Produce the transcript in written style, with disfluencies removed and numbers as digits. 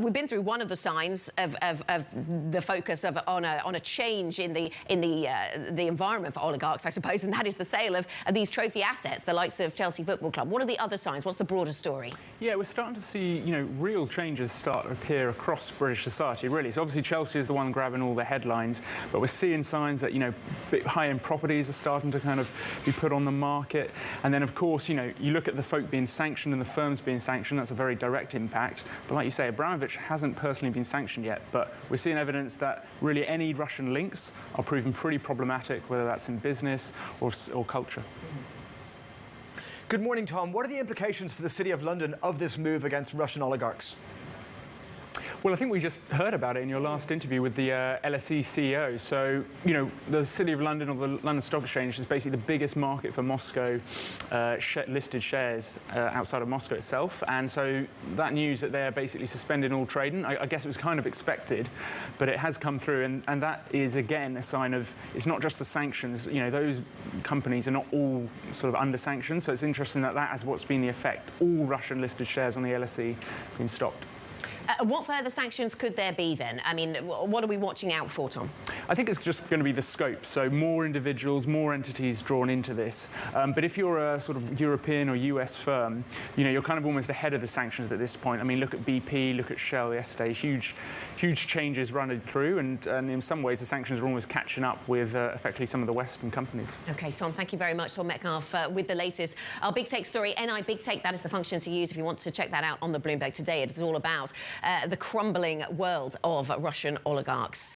We've been through one of the signs of the focus on a change in the environment for oligarchs, I suppose, and that is the sale of these trophy assets, the likes of Chelsea Football Club. What are the other signs? What's the broader story? Yeah, we're starting to see, real changes start to appear across British society, really. So obviously Chelsea is the one grabbing all the headlines, but we're seeing signs that, high-end properties are starting to kind of be put on the market. And then, of course, you look at the folk being sanctioned and the firms being sanctioned. That's a very direct impact. But like you say, Abramovich hasn't personally been sanctioned yet, but we're seeing evidence that really any Russian links are proven pretty problematic, whether that's in business or culture. Good morning, Tom. What are the implications for the City of London of this move against Russian oligarchs? Well, I think we just heard about it in your last interview with the LSE CEO. So, the City of London, or the London Stock Exchange, is basically the biggest market for Moscow listed shares outside of Moscow itself. And so that news that they're basically suspending all trading, I guess it was kind of expected, but it has come through. And that is, again, a sign of, it's not just the sanctions. Those companies are not all sort of under sanctions. So it's interesting that that is what's been the effect. All Russian listed shares on the LSE have been stopped. What further sanctions could there be then? I mean, what are we watching out for, Tom? I think it's just going to be the scope. So more individuals, more entities drawn into this. But if you're a sort of European or US firm, you're kind of almost ahead of the sanctions at this point. I mean, look at BP, look at Shell yesterday. Huge changes running through. And in some ways, the sanctions are almost catching up with effectively some of the Western companies. OK, Tom, thank you very much. Tom Metcalf with the latest. Our big take story, NI Big Take, that is the function to use if you want to check that out on the Bloomberg today. It is all about the crumbling world of Russian oligarchs.